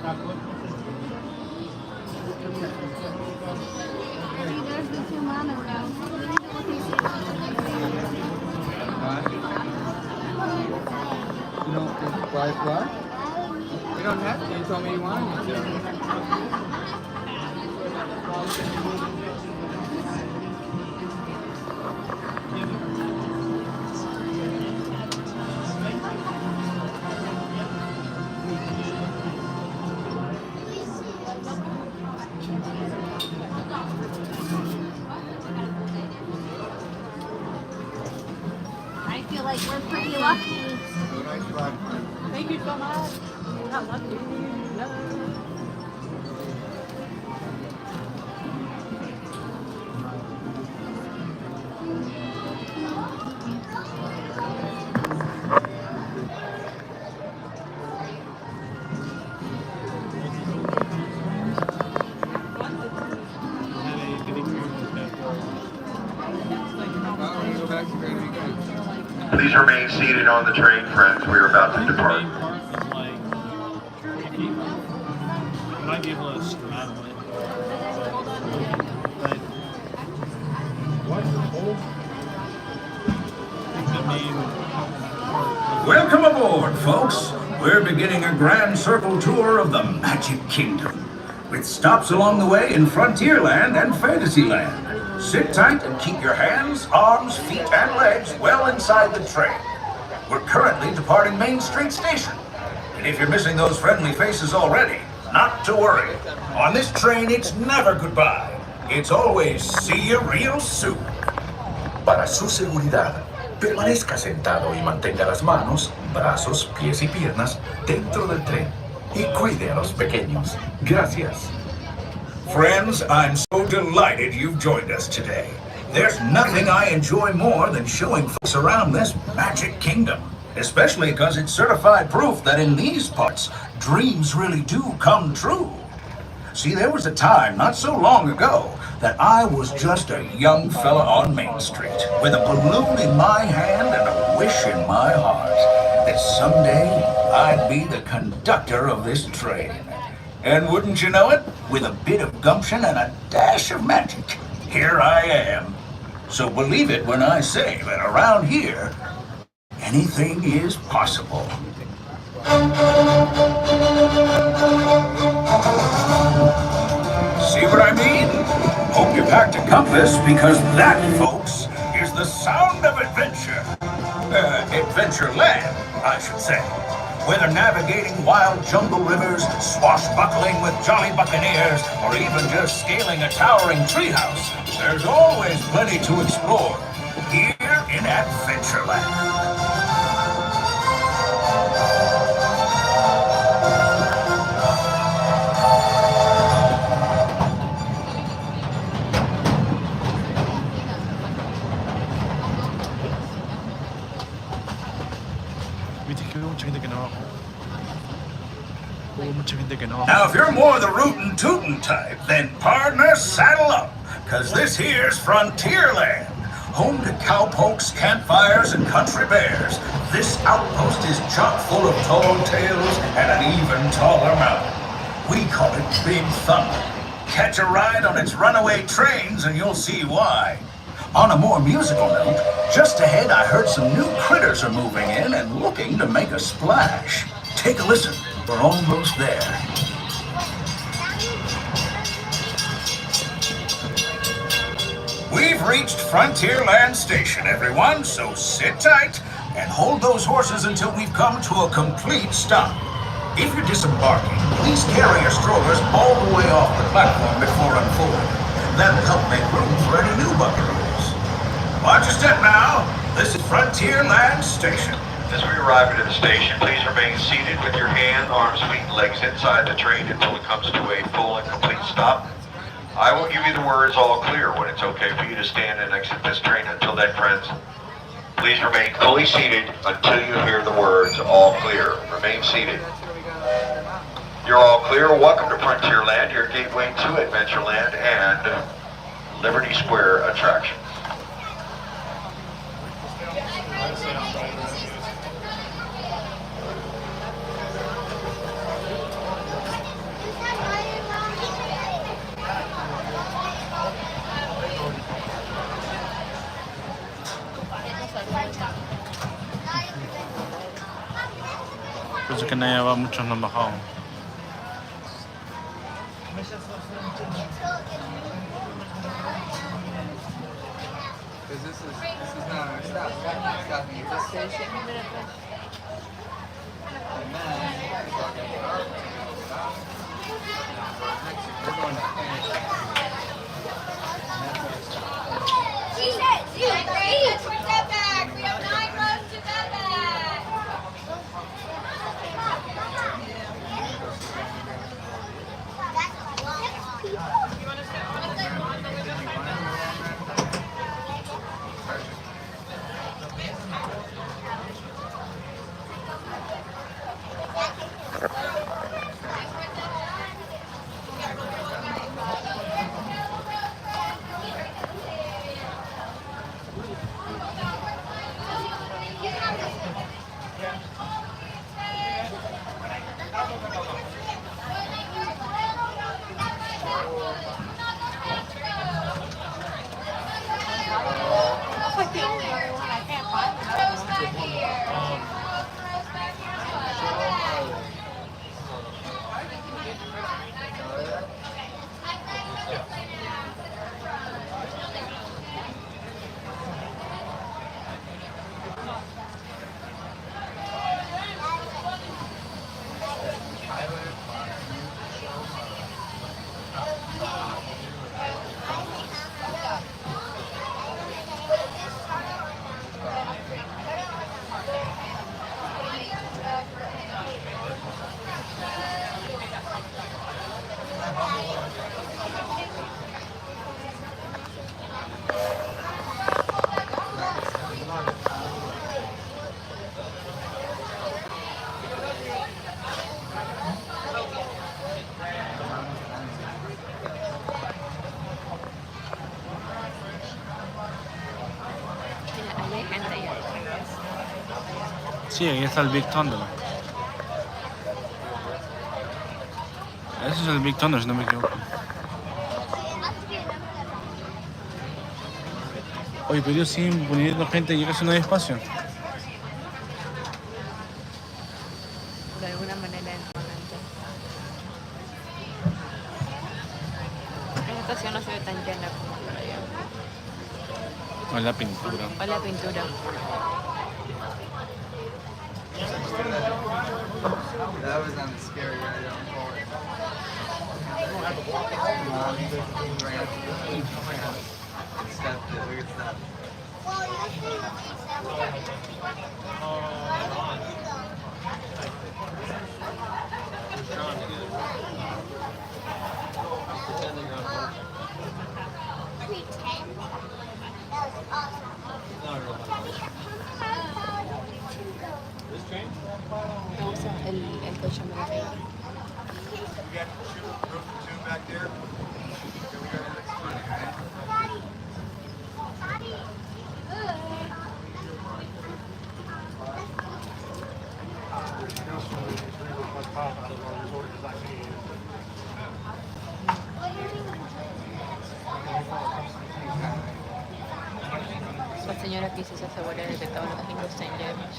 See, there's the two monorails. We need to look You don't think why? You don't have to. You told me you wanted me to. I feel like we're pretty lucky. Thank you so much. Not lucky. No. Well, when we go back to Grand Weekend. Please remain seated on the train, friends. We are about to depart. Might be able to straddle it. But Welcome aboard, folks. We're beginning a grand circle tour of the Magic Kingdom, with stops along the way in Frontierland and Fantasyland. Sit tight and keep your hands, arms, feet, and legs well inside the train. We're currently departing Main Street Station. And if you're missing those friendly faces already, not to worry. On this train, it's never goodbye. It's always see you real soon. Para su seguridad, permanezca sentado y mantenga las manos, brazos, pies y piernas dentro del tren. Y cuide a los pequeños. Gracias. Friends, I'm so delighted you've joined us today. There's nothing I enjoy more than showing folks around this Magic Kingdom, especially because it's certified proof that in these parts, dreams really do come true. See, there was a time not so long ago that I was just a young fella on Main Street with a balloon in my hand and a wish in my heart that someday I'd be the conductor of this train. And wouldn't you know it, with a bit of gumption and a dash of magic, here I am. So believe it when I say that around here, anything is possible. See what I mean? Hope you packed a compass, because that, folks, is the sound of adventure. Adventureland, I should say. Whether navigating wild jungle rivers, swashbuckling with jolly buccaneers, or even just scaling a towering treehouse, there's always plenty to explore here in Adventureland. Now, if you're more the rootin' tootin' type, then partner, saddle up, cause this here's Frontierland. Home to cowpokes, campfires, and country bears, this outpost is chock full of tall tales and an even taller mountain. We call it Big Thunder. Catch a ride on its runaway trains and you'll see why. On a more musical note, just ahead I heard some new critters are moving in and looking to make a splash. Take a listen, we're almost there. We've reached Frontierland Station, everyone, so sit tight and hold those horses until we've come to a complete stop. If you're disembarking, please carry your strollers all the way off the platform before unfolding. That'll help make room for any new buckaroos. Watch your step now. This is Frontierland Station. As we arrive at the station, please remain seated with your hands, arms, feet, and legs inside the train until it comes to a full and complete stop. I will give you the words all clear when it's okay for you to stand and exit this train. Until then, friends, please remain fully seated until you hear the words all clear. Remain seated. You're all clear. Welcome to Frontierland, your gateway to Adventureland and Liberty Square attractions. Entonces que nadie va, muchos no han bajado. Because this is not our stop. Stop at this station. And then we're going to finish. She said, let's bring that back. We have 9 rows to go back. Sí, ahí está el Big Thunder. Ese es el Big Thunder, si no me equivoco. Oye, pero ellos siguen poniendo gente y casi no hay espacio. De alguna manera entonante. Esta estación no se ve tan llena como por allá. O la pintura. O la pintura. That was on the scary ride on forward. Step it. Look at that. Me gusta el coche americano. La señora aquí se asegura de que todos los asientos estén llenos.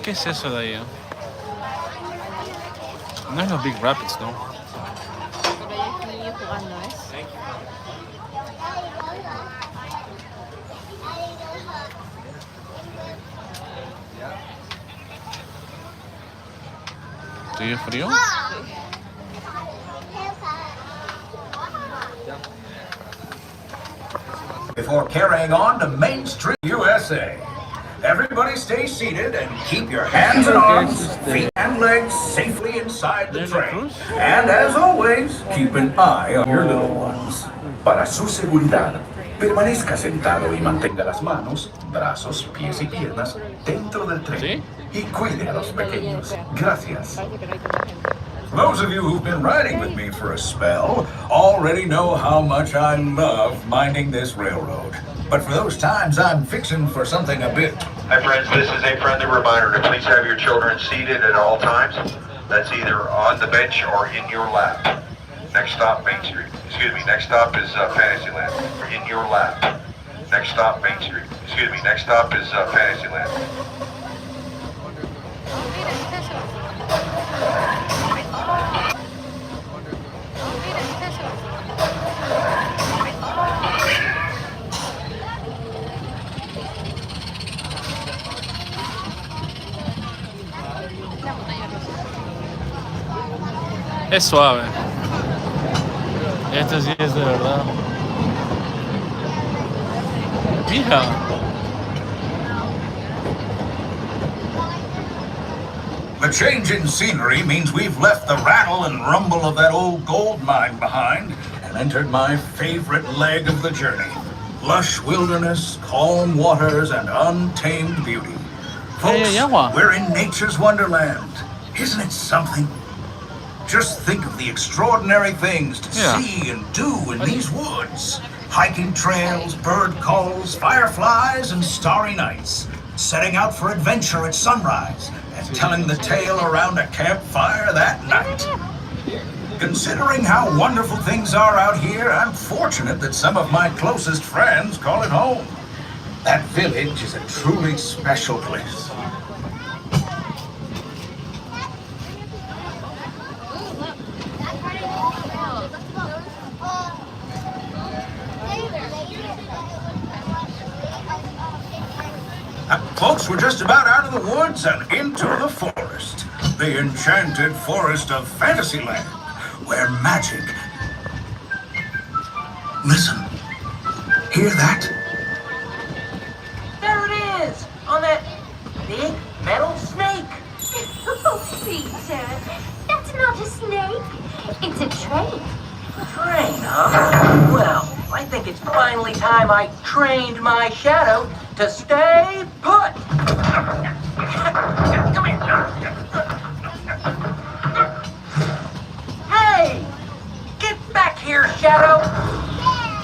¿Qué es eso de ahí? No es los Big Rapids, ¿no? Pero hay este niño jugando, ¿ves? ¿Estoy frío? Before carrying on to Main Street, USA. Everybody stay seated and keep your hands and arms, feet and legs safely inside the train. And as always, keep an eye on your little ones. Para su seguridad, permanezca sentado y mantenga las manos, brazos, pies y piernas dentro del tren. Y cuide a los pequeños. Gracias. Those of you who've been riding with me for a spell already know how much I love minding this railroad. But for those times, I'm fixing for something a bit. Hi friends, this is a friendly reminder to please have your children seated at all times. That's either on the bench or in your lap. Next stop, Main Street. Excuse me, next stop is Fantasyland. In your lap. Next stop, Main Street. Excuse me, next stop is Fantasyland. Es suave. Este sí es de verdad. Mija. The change in scenery means we've left the rattle and rumble of that old gold mine behind and entered my favorite leg of the journey. Lush wilderness, calm waters, and untamed beauty. Folks, we're in nature's wonderland. Isn't it something? Just think of the extraordinary things to see and do in these woods. Hiking trails, bird calls, fireflies, and starry nights. Setting out for adventure at sunrise and telling the tale around a campfire that night. Considering how wonderful things are out here, I'm fortunate that some of my closest friends call it home. That village is a truly special place. Folks, we're just about out of the woods and into the forest. The enchanted forest of Fantasyland, where magic... Listen. Hear that? There it is! On that big metal snake! Oh, Peter, that's not a snake. It's a train. Train, huh? Well, I think it's finally time I trained my shadow to stay put! Come here. Hey! Get back here, Shadow!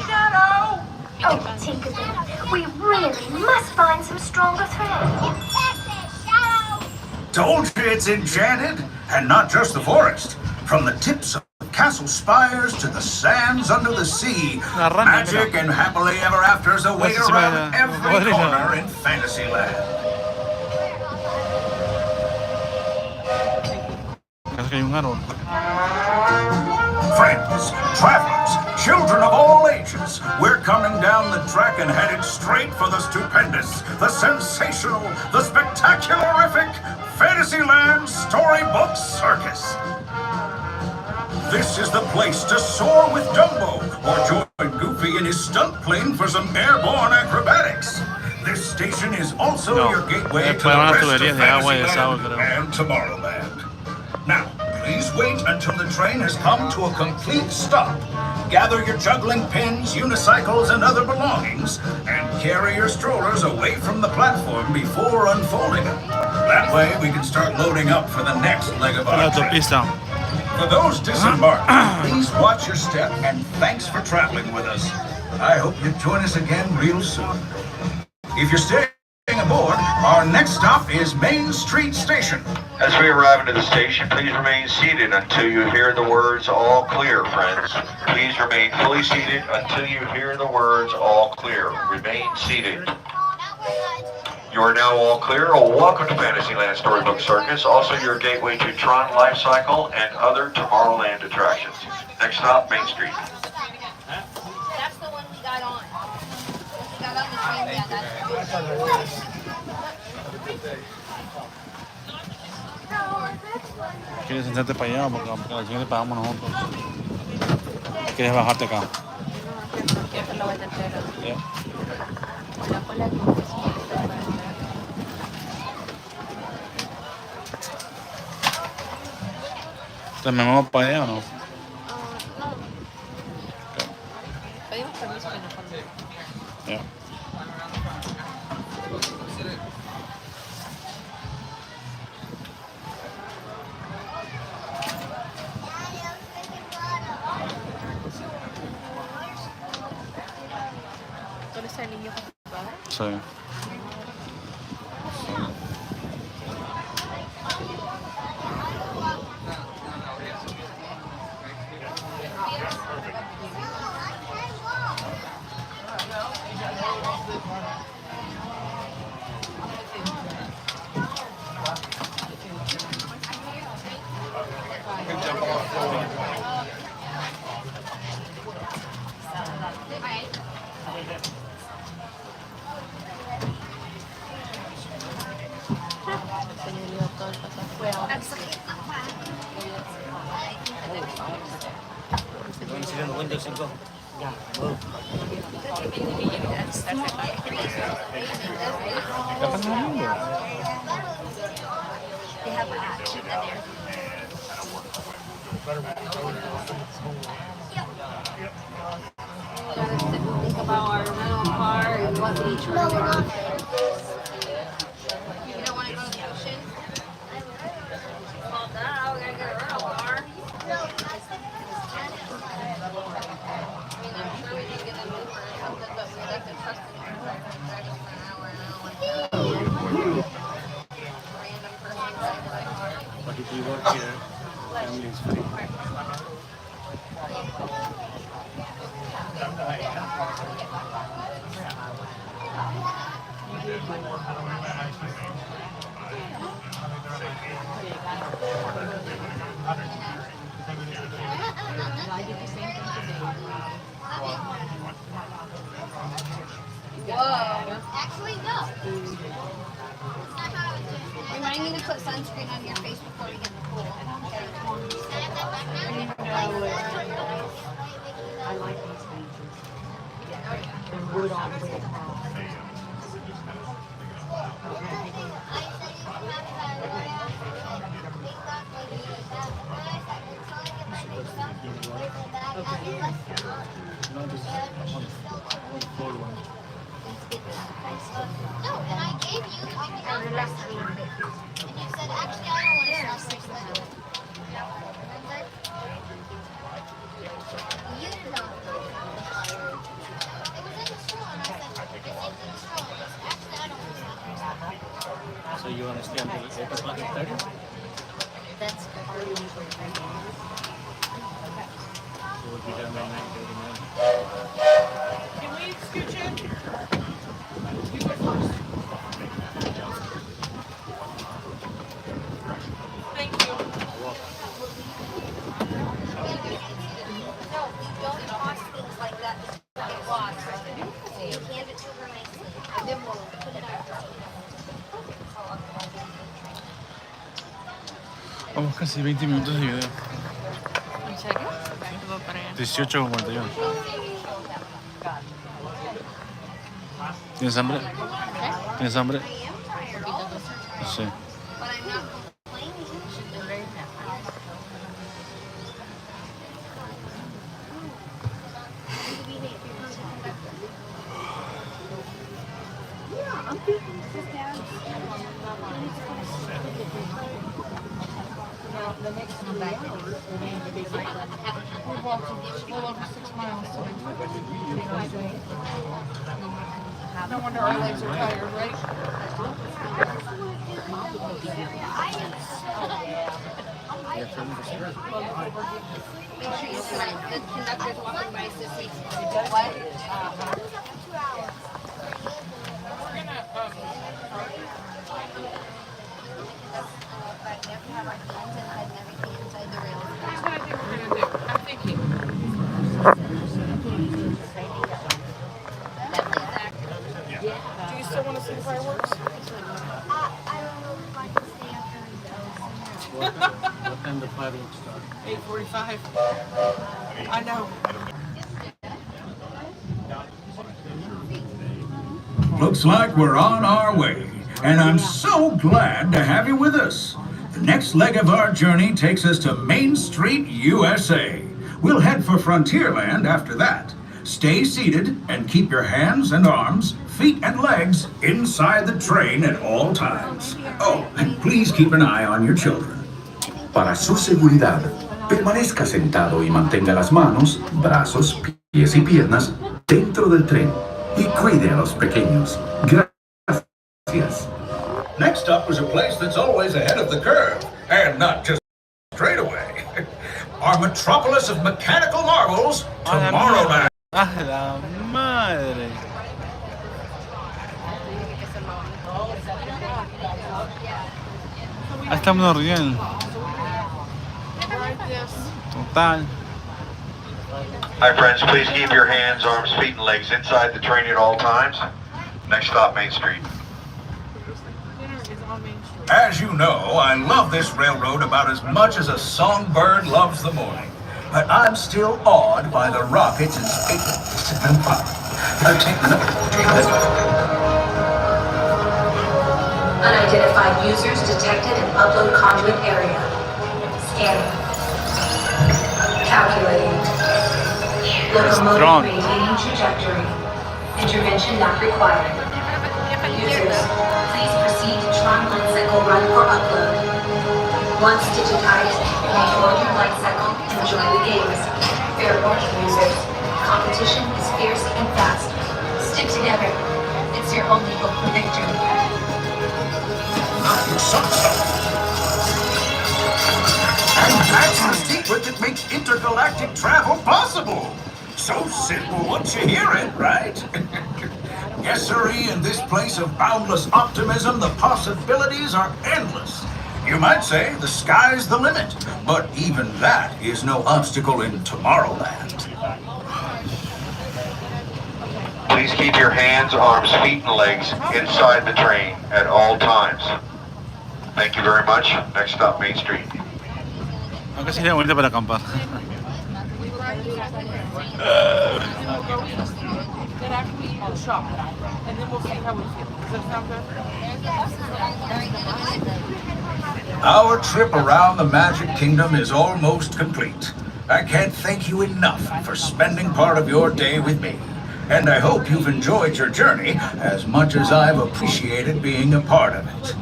Shadow! Oh, Tinkerbell, we really must find some stronger thread. Get back there, Shadow! Told you it's enchanted, and not just the forest. From the tips of castle spires to the sands under the sea, magic and happily ever afters await around every corner in Fantasyland. Friends, travelers, children of all ages, we're coming down the track and headed straight for the stupendous, the sensational, the spectacularific Fantasyland Storybook Circus. This is the place to soar with Dumbo or join Goofy in his stunt plane for some airborne acrobatics. This station is also your gateway to the rest of Fantasyland and Tomorrowland. Now, please wait until the train has come to a complete stop. Gather your juggling pins, unicycles, and other belongings, and carry your strollers away from the platform before unfolding them. That way, we can start loading up for the next leg of our trip. For those disembarking, please watch your step, and thanks for traveling with us. I hope you join us again real soon. If you're staying aboard, our next stop is Main Street Station. As we arrive into the station, please remain seated until you hear the words "all clear," friends. Please remain fully seated until you hear the words "all clear." Remain seated. You are now all clear. Welcome to Fantasyland Storybook Circus, also your gateway to Tron Life Cycle and other Tomorrowland attractions. Next stop, Main Street. That's the one we got on. We got on the train, yeah, that's ¿Quieres sentarte para allá? Porque la siguiente pagamos nosotros. ¿Quieres bajarte acá? Yeah. Entonces, ¿me vamos para allá o no? No. Pedimos permiso que nos pongan. Ya. ¿Dónde está el niño con su padre? Sí. ¿Qué pasa en el mundo? They have action in there. Think about our rental car and what we charge. You don't want to go to the ocean? Well, now we're gonna get a rental car. I mean, I'm sure we can get an Uber or something, but we like to trust an Uber. Drive us for an hour like that. Random person drives my car. But if you work here, family is free. Whoa. Actually, no. We might need to put sunscreen on your face before we get in the pool. I like these beaches. And wood on wood. No, and I gave you the big contract. And you said, actually, I don't want to stop this letter. Remember? You did not. It was in the straw, and I said, it's in the straw. Actually, I don't want to stop this. So you want to stay until 8 o'clock at 30? That's part of the So we'll be done by 9:30. Can we scooch in? You go first. Thank you. No, we don't toss things like that that get lost. So you hand it to her nicely, and then we'll put it out. Vamos casi 20 minutos de video. ¿En serio? Voy para allá. 18:51. ¿Tienes hambre? ¿Tienes hambre? Sí. But I'm not complaining. The next 2 hours, we're walking a little over 6 miles. So no wonder our legs are tired, right? Make sure you see the conductor's walking by to see what. But we have to have our hands inside and everything inside the rail. Here's what I think we're gonna do. I'm thinking. Do you still want to see the fireworks? I don't know if I can stay up there and go. What time the fireworks start? 8:45. I know. Looks like we're on our way, and I'm so glad to have you with us. The next leg of our journey takes us to Main Street, USA. We'll head for Frontierland after that. Stay seated and keep your hands and arms, feet and legs inside the train at all times. Oh, and please keep an eye on your children. Para su seguridad, permanezca sentado y mantenga las manos, brazos, pies y piernas dentro del tren y cuide a los pequeños. Gracias. Next up is a place that's always ahead of the curve, and not just straight away. Our metropolis of mechanical marvels, Tomorrowland. ¡Ah, la madre! Ahí estamos bien. Total. Hi friends, please keep your hands, arms, feet, and legs inside the train at all times. Next stop, Main Street. As you know, I love this railroad about as much as a songbird loves the morning. But I'm still awed by the rockets and space. Unidentified users detected in upload conduit area. Scanning. Calculating. Locomotive maintaining trajectory. Intervention not required. Users, please proceed to Tron Light Cycle run for upload. Once digitized, you may board your light cycle and join the games. Fair warning, users. Competition is fierce and fast. Stick together. It's your only hope for victory. And that's the secret that makes intergalactic travel possible. So simple once you hear it, right? Yes, sirree, in this place of boundless optimism, the possibilities are endless. You might say the sky's the limit, but even that is no obstacle in Tomorrowland. Please keep your hands, arms, feet, and legs inside the train at all times. Thank you very much. Next stop, Main Street. Aunque sería bonito para acampar. Shop, and then we'll see how we feel. Does that sound good? Our trip around the Magic Kingdom is almost complete. I can't thank you enough for spending part of your day with me. And I hope you've enjoyed your journey as much as I've appreciated being a part of it.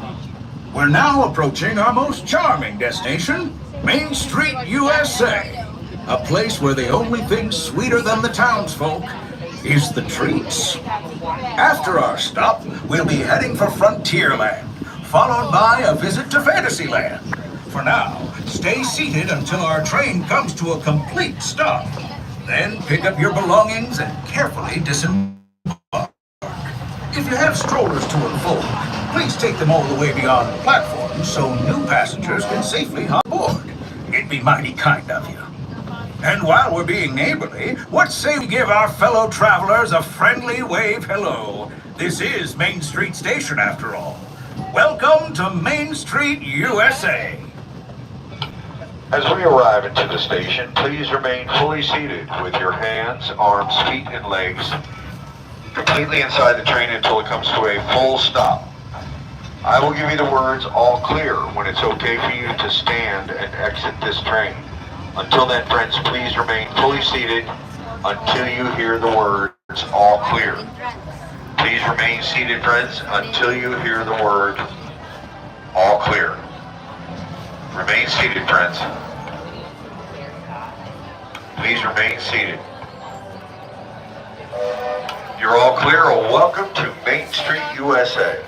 We're now approaching our most charming destination, Main Street, USA. A place where the only thing sweeter than the townsfolk is the treats. After our stop, we'll be heading for Frontierland, followed by a visit to Fantasyland. For now, stay seated until our train comes to a complete stop. Then pick up your belongings and carefully disembark. If you have strollers to unfold, please take them all the way beyond the platform so new passengers can safely hop aboard. It'd be mighty kind of you. And while we're being neighborly, what say we give our fellow travelers a friendly wave hello? This is Main Street Station, after all. Welcome to Main Street, USA. As we arrive into the station, please remain fully seated with your hands, arms, feet, and legs completely inside the train until it comes to a full stop. I will give you the words all clear when it's okay for you to stand and exit this train. Until then, friends, please remain fully seated until you hear the words all clear. Please remain seated, friends, until you hear the word all clear. Remain seated, friends. Please remain seated. You're all clear. Welcome to Main Street, USA.